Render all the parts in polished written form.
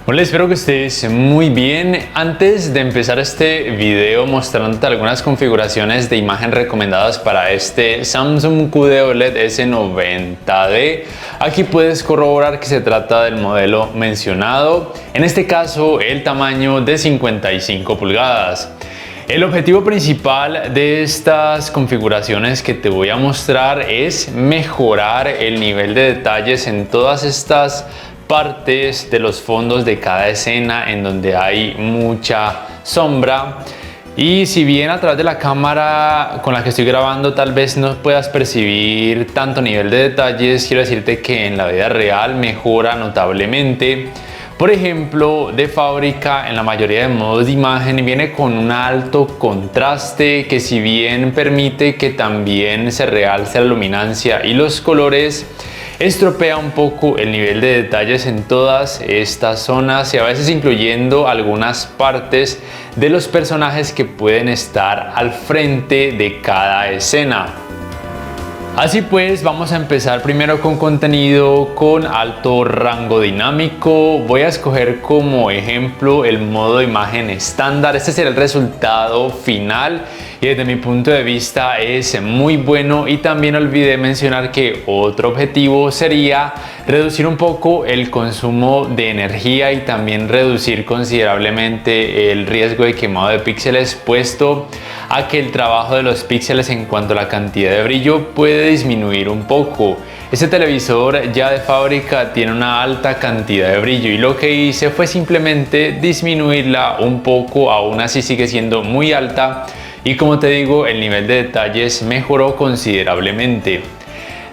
Hola, espero que estés muy bien. Antes de empezar este video mostrándote algunas configuraciones de imagen recomendadas para este Samsung QD OLED S90D, aquí puedes corroborar que se trata del modelo mencionado, en este caso el tamaño de 55 pulgadas. El objetivo principal de estas configuraciones que te voy a mostrar es mejorar el nivel de detalles en todas estas partes de los fondos de cada escena en donde hay mucha sombra. Y si bien a través de la cámara con la que estoy grabando tal vez no puedas percibir tanto nivel de detalles, quiero decirte que en la vida real mejora notablemente. Por ejemplo, de fábrica en la mayoría de modos de imagen viene con un alto contraste que, si bien permite que también se realce la luminancia y los colores, estropea un poco el nivel de detalles en todas estas zonas y a veces incluyendo algunas partes de los personajes que pueden estar al frente de cada escena. Así pues, vamos a empezar primero con contenido con alto rango dinámico. Voy a escoger como ejemplo el modo de imagen estándar. Este será el resultado final y desde mi punto de vista es muy bueno. Y también olvidé mencionar que otro objetivo sería reducir un poco el consumo de energía y también reducir considerablemente el riesgo de quemado de píxeles, puesto a que el trabajo de los píxeles en cuanto a la cantidad de brillo puede disminuir un poco. Este televisor ya de fábrica tiene una alta cantidad de brillo y lo que hice fue simplemente disminuirla un poco. Aún así sigue siendo muy alta y, como te digo, el nivel de detalles mejoró considerablemente.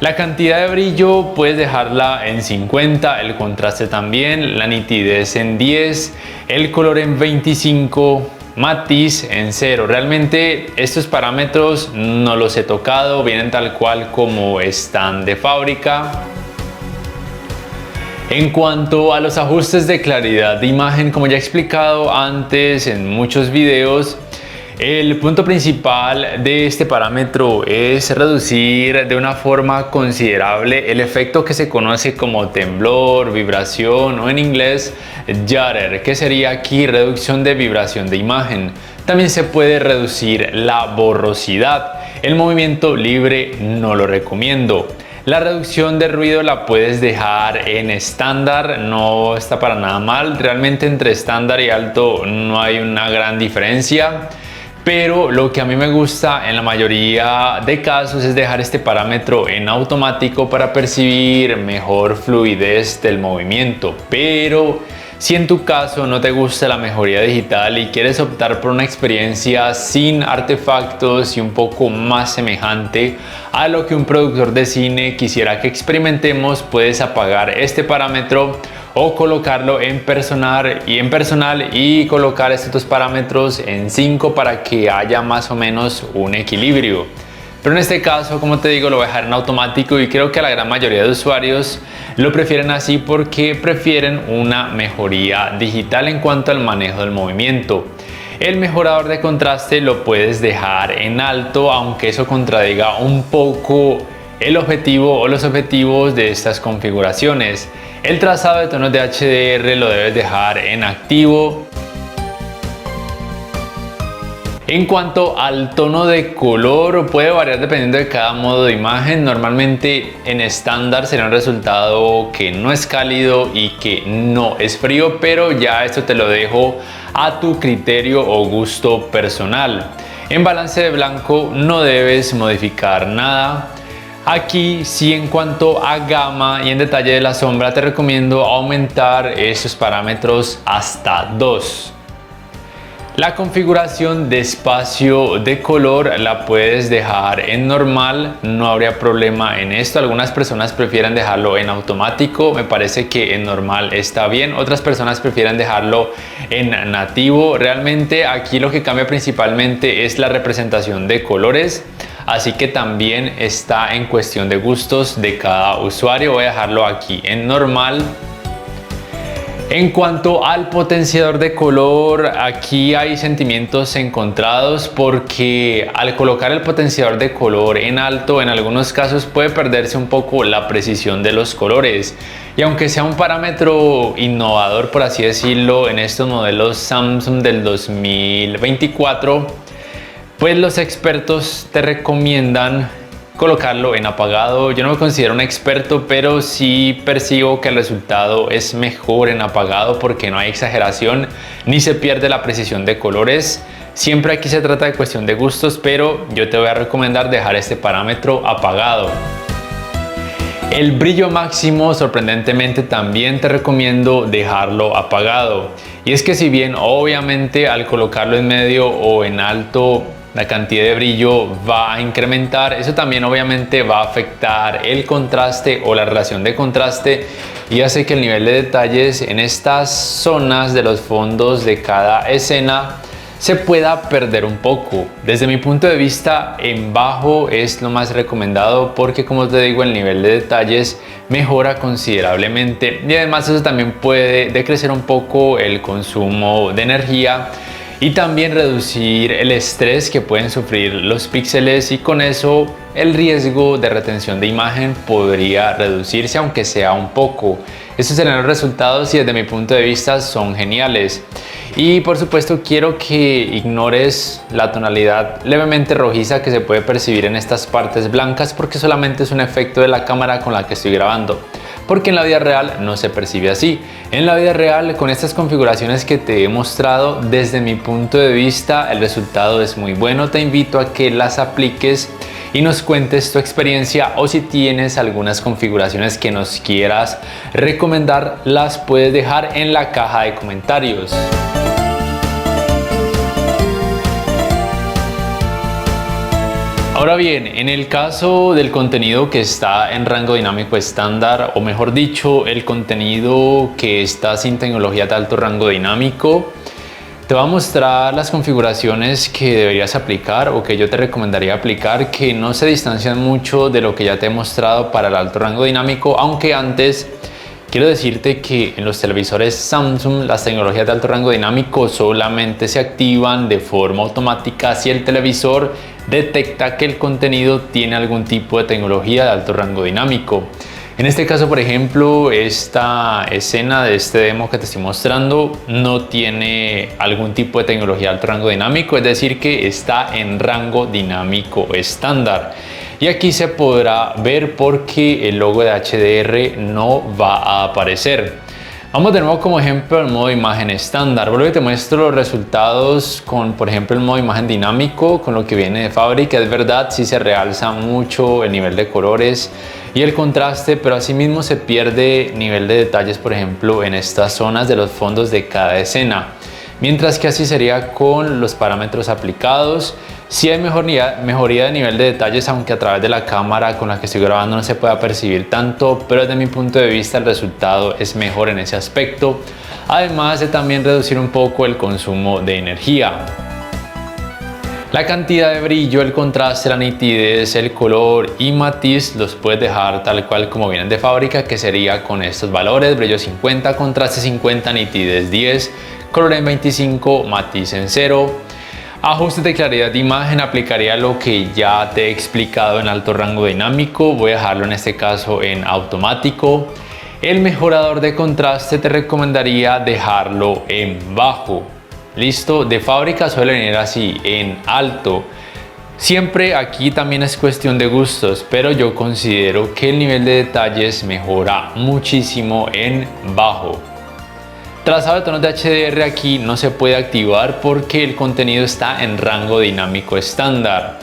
La cantidad de brillo puedes dejarla en 50, el contraste también, la nitidez en 10, el color en 25, matiz en 0. Realmente estos parámetros no los he tocado, vienen tal cual como están de fábrica. En cuanto a los ajustes de claridad de imagen, como ya he explicado antes en muchos videos, el punto principal de este parámetro es reducir de una forma considerable el efecto que se conoce como temblor, vibración o en inglés judder, que sería aquí reducción de vibración de imagen. También se puede reducir la borrosidad. El movimiento libre no lo recomiendo. La reducción de ruido la puedes dejar en estándar, no está para nada mal. Realmente entre estándar y alto no hay una gran diferencia. Pero lo que a mí me gusta en la mayoría de casos es dejar este parámetro en automático para percibir mejor fluidez del movimiento. Pero si en tu caso no te gusta la mejoría digital y quieres optar por una experiencia sin artefactos y un poco más semejante a lo que un productor de cine quisiera que experimentemos, puedes apagar este parámetro o colocarlo en personal y colocar estos dos parámetros en 5 para que haya más o menos un equilibrio. Pero en este caso, como te digo, lo voy a dejar en automático y creo que la gran mayoría de usuarios lo prefieren así porque prefieren una mejoría digital en cuanto al manejo del movimiento. El mejorador de contraste lo puedes dejar en alto, aunque eso contradiga un poco el objetivo o los objetivos de estas configuraciones. El trazado de tonos de HDR lo debes dejar en activo. En cuanto al tono de color, puede variar dependiendo de cada modo de imagen. Normalmente en estándar será un resultado que no es cálido y que no es frío, pero ya esto te lo dejo a tu criterio o gusto personal. En balance de blanco no debes modificar nada. Aquí sí, en cuanto a gama y en detalle de la sombra, te recomiendo aumentar estos parámetros hasta 2. La configuración de espacio de color la puedes dejar en normal, no habría problema en esto. Algunas personas prefieren dejarlo en automático, me parece que en normal está bien. Otras personas prefieren dejarlo en nativo. Realmente aquí lo que cambia principalmente es la representación de colores. Así que también está en cuestión de gustos de cada usuario. Voy a dejarlo aquí en normal. En cuanto al potenciador de color, aquí hay sentimientos encontrados porque al colocar el potenciador de color en alto, en algunos casos puede perderse un poco la precisión de los colores. Y aunque sea un parámetro innovador, por así decirlo, en estos modelos Samsung del 2024, pues los expertos te recomiendan colocarlo en apagado. Yo no me considero un experto, pero sí percibo que el resultado es mejor en apagado porque no hay exageración ni se pierde la precisión de colores. Siempre aquí se trata de cuestión de gustos, pero yo te voy a recomendar dejar este parámetro apagado. El brillo máximo, sorprendentemente, también te recomiendo dejarlo apagado. Y es que si bien obviamente al colocarlo en medio o en alto la cantidad de brillo va a incrementar, eso también obviamente va a afectar el contraste o la relación de contraste y hace que el nivel de detalles en estas zonas de los fondos de cada escena se pueda perder un poco. Desde mi punto de vista, en bajo es lo más recomendado porque, como te digo, el nivel de detalles mejora considerablemente y además eso también puede decrecer un poco el consumo de energía y también reducir el estrés que pueden sufrir los píxeles, y con eso el riesgo de retención de imagen podría reducirse, aunque sea un poco. Estos serán los resultados y desde mi punto de vista son geniales. Y por supuesto quiero que ignores la tonalidad levemente rojiza que se puede percibir en estas partes blancas porque solamente es un efecto de la cámara con la que estoy grabando, porque en la vida real no se percibe así. En la vida real, con estas configuraciones que te he mostrado, desde mi punto de vista el resultado es muy bueno. Te invito a que las apliques y nos cuentes tu experiencia, o si tienes algunas configuraciones que nos quieras recomendar, las puedes dejar en la caja de comentarios. Ahora bien, en el caso del contenido que está en rango dinámico estándar, o mejor dicho, el contenido que está sin tecnología de alto rango dinámico, te voy a mostrar las configuraciones que deberías aplicar o que yo te recomendaría aplicar, que no se distancian mucho de lo que ya te he mostrado para el alto rango dinámico, aunque antes quiero decirte que en los televisores Samsung las tecnologías de alto rango dinámico solamente se activan de forma automática si el televisor detecta que el contenido tiene algún tipo de tecnología de alto rango dinámico. En este caso, por ejemplo, esta escena de este demo que te estoy mostrando no tiene algún tipo de tecnología de alto rango dinámico, es decir que está en rango dinámico estándar. Y aquí se podrá ver porque el logo de HDR no va a aparecer. Vamos de nuevo como ejemplo al modo imagen estándar. Vuelvo y te muestro los resultados con, por ejemplo, el modo imagen dinámico, con lo que viene de fábrica. Es verdad, sí se realza mucho el nivel de colores y el contraste, pero asimismo se pierde nivel de detalles, por ejemplo, en estas zonas de los fondos de cada escena. Mientras que así sería con los parámetros aplicados. Sí hay mejoría de nivel de detalles, aunque a través de la cámara con la que estoy grabando no se pueda percibir tanto, pero desde mi punto de vista el resultado es mejor en ese aspecto, además de también reducir un poco el consumo de energía. La cantidad de brillo, el contraste, la nitidez, el color y matiz los puedes dejar tal cual como vienen de fábrica, que sería con estos valores: brillo 50, contraste 50, nitidez 10, color en 25, matiz en 0. Ajustes de claridad de imagen, aplicaría lo que ya te he explicado en alto rango dinámico. Voy a dejarlo en este caso en automático. El mejorador de contraste te recomendaría dejarlo en bajo. Listo, de fábrica suele venir así, en alto. Siempre aquí también es cuestión de gustos, pero yo considero que el nivel de detalles mejora muchísimo en bajo. Trazado de tonos de HDR aquí no se puede activar porque el contenido está en rango dinámico estándar.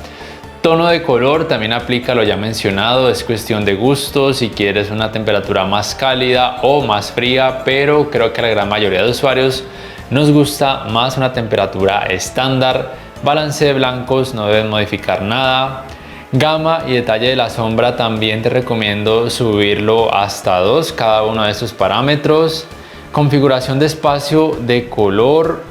Tono de color también aplica lo ya mencionado, es cuestión de gusto, si quieres una temperatura más cálida o más fría, pero creo que a la gran mayoría de usuarios nos gusta más una temperatura estándar. Balance de blancos, no debes modificar nada. Gama y detalle de la sombra también te recomiendo subirlo hasta 2 cada uno de estos parámetros. Configuración de espacio de color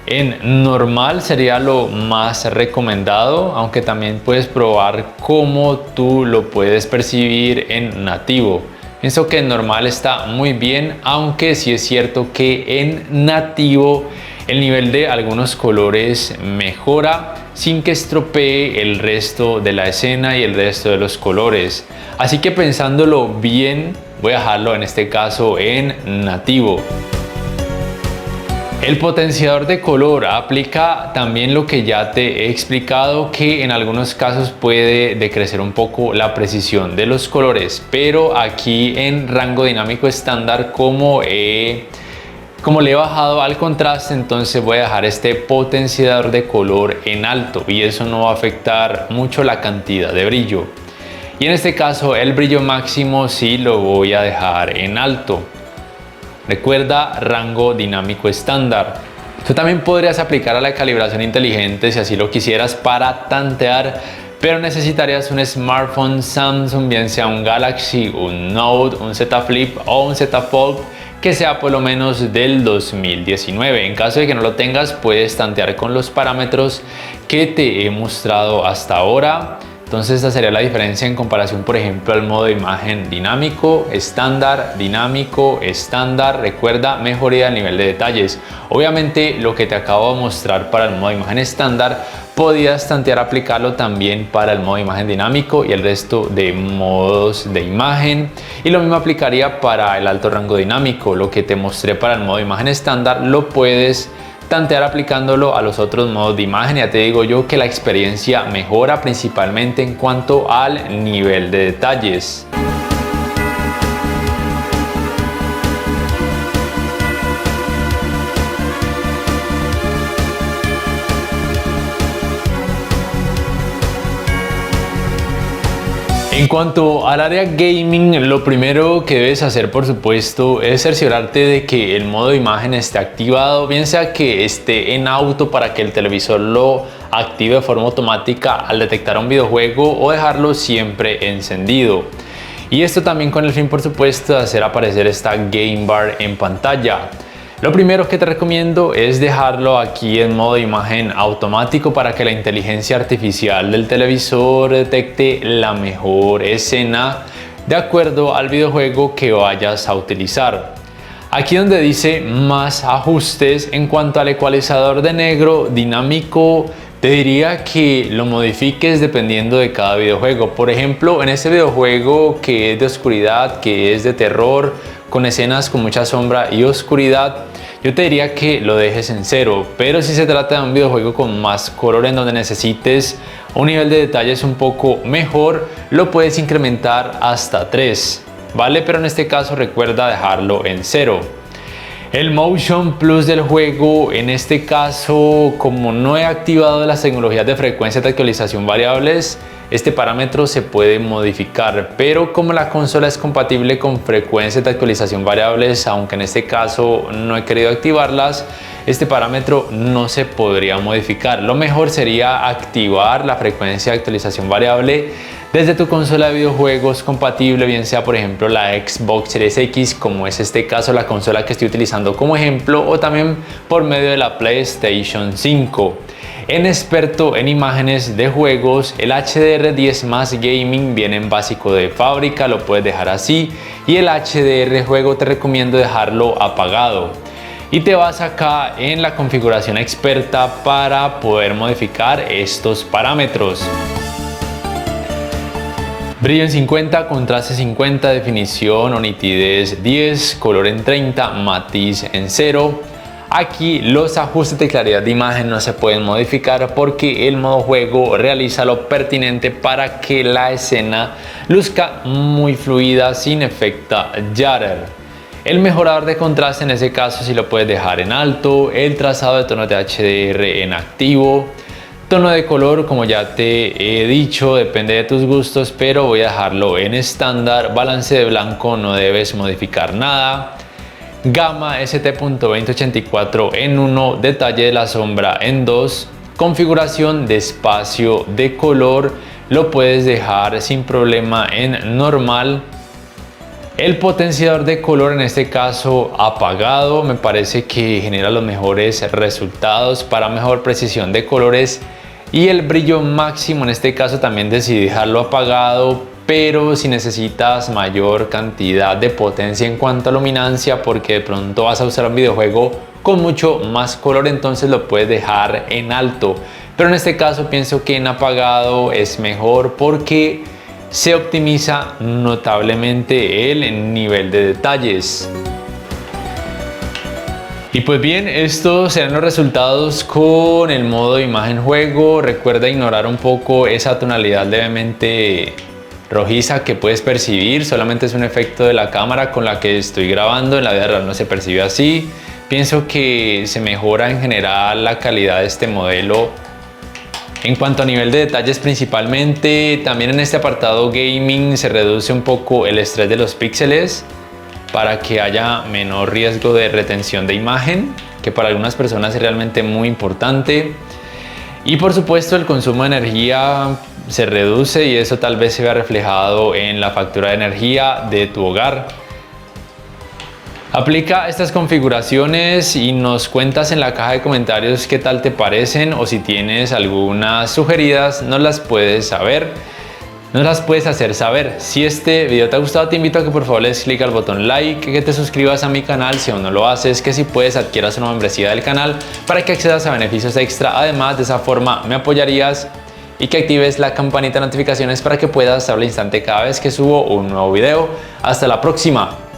en normal sería lo más recomendado, aunque también puedes probar cómo tú lo puedes percibir en nativo. Pienso que en normal está muy bien, aunque sí es cierto que en nativo el nivel de algunos colores mejora, sin que estropee el resto de la escena y el resto de los colores. Así que pensándolo bien, voy a dejarlo en este caso en nativo. El potenciador de color aplica también lo que ya te he explicado, que en algunos casos puede decrecer un poco la precisión de los colores, pero aquí en rango dinámico estándar, como le he bajado al contraste, entonces voy a dejar este potenciador de color en alto y eso no va a afectar mucho la cantidad de brillo. Y en este caso el brillo máximo sí lo voy a dejar en alto. Recuerda, rango dinámico estándar. Tú también podrías aplicar a la calibración inteligente si así lo quisieras para tantear, pero necesitarías un smartphone Samsung, bien sea un Galaxy, un Note, un Z Flip o un Z Fold, que sea por lo menos del 2019. En caso de que no lo tengas, puedes tantear con los parámetros que te he mostrado hasta ahora. Entonces esta sería la diferencia en comparación, por ejemplo, al modo de imagen dinámico, estándar, dinámico, estándar. Recuerda, mejoría del nivel de detalles. Obviamente lo que te acabo de mostrar para el modo de imagen estándar, podías tantear aplicarlo también para el modo de imagen dinámico y el resto de modos de imagen. Y lo mismo aplicaría para el alto rango dinámico. Lo que te mostré para el modo de imagen estándar lo puedes tantear aplicándolo a los otros modos de imagen. Ya te digo yo que la experiencia mejora principalmente en cuanto al nivel de detalles. En cuanto al área gaming, lo primero que debes hacer, por supuesto, es cerciorarte de que el modo de imagen esté activado, bien sea que esté en auto para que el televisor lo active de forma automática al detectar un videojuego, o dejarlo siempre encendido. Y esto también con el fin, por supuesto, de hacer aparecer esta game bar en pantalla. Lo primero que te recomiendo es dejarlo aquí en modo de imagen automático para que la inteligencia artificial del televisor detecte la mejor escena de acuerdo al videojuego que vayas a utilizar. Aquí donde dice más ajustes, en cuanto al ecualizador de negro dinámico, te diría que lo modifiques dependiendo de cada videojuego. Por ejemplo, en este videojuego que es de oscuridad, que es de terror, con escenas con mucha sombra y oscuridad, yo te diría que lo dejes en 0, pero si se trata de un videojuego con más color en donde necesites un nivel de detalles un poco mejor, lo puedes incrementar hasta 3, ¿vale? Pero en este caso recuerda dejarlo en 0. El Motion Plus del juego, en este caso, como no he activado las tecnologías de frecuencia de actualización variables, este parámetro se puede modificar, pero como la consola es compatible con frecuencias de actualización variables, aunque en este caso no he querido activarlas, este parámetro no se podría modificar. Lo mejor sería activar la frecuencia de actualización variable desde tu consola de videojuegos compatible, bien sea por ejemplo la Xbox Series X, como es este caso la consola que estoy utilizando como ejemplo, o también por medio de la PlayStation 5. En experto en imágenes de juegos, el HDR10 más Gaming viene en básico de fábrica, lo puedes dejar así, y el HDR juego te recomiendo dejarlo apagado. Y te vas acá en la configuración experta para poder modificar estos parámetros. Brillo en 50, contraste 50, definición o nitidez 10, color en 30, matiz en 0. Aquí los ajustes de claridad de imagen no se pueden modificar porque el modo juego realiza lo pertinente para que la escena luzca muy fluida sin efecto Jutter. El mejorador de contraste en ese caso sí lo puedes dejar en alto, el trazado de tonos de HDR en activo, tono de color como ya te he dicho depende de tus gustos, pero voy a dejarlo en estándar, balance de blanco no debes modificar nada. Gama ST.2084 en 1, detalle de la sombra en 2, configuración de espacio de color lo puedes dejar sin problema en normal. El potenciador de color en este caso apagado, me parece que genera los mejores resultados para mejor precisión de colores, y el brillo máximo en este caso también decidí dejarlo apagado, pero si necesitas mayor cantidad de potencia en cuanto a luminancia porque de pronto vas a usar un videojuego con mucho más color, entonces lo puedes dejar en alto. pero en este caso pienso que en apagado es mejor porque se optimiza notablemente el nivel de detalles. Y pues bien, estos serán los resultados con el modo imagen juego. Recuerda ignorar un poco esa tonalidad levemente rojiza que puedes percibir, solamente es un efecto de la cámara con la que estoy grabando, en la vida real no se percibe así. Pienso que se mejora en general la calidad de este modelo en cuanto a nivel de detalles principalmente. También en este apartado gaming se reduce un poco el estrés de los píxeles para que haya menor riesgo de retención de imagen, que para algunas personas es realmente muy importante. Y por supuesto el consumo de energía se reduce y eso tal vez se vea reflejado en la factura de energía de tu hogar. Aplica estas configuraciones y nos cuentas en la caja de comentarios qué tal te parecen, o si tienes algunas sugeridas nos las puedes hacer saber. Si este video te ha gustado, te invito a que por favor le des clic al botón like, que te suscribas a mi canal si aún no lo haces, que si puedes adquieras una membresía del canal para que accedas a beneficios extra. Además, de esa forma me apoyarías, y que actives la campanita de notificaciones para que puedas estar al instante cada vez que subo un nuevo video. Hasta la próxima.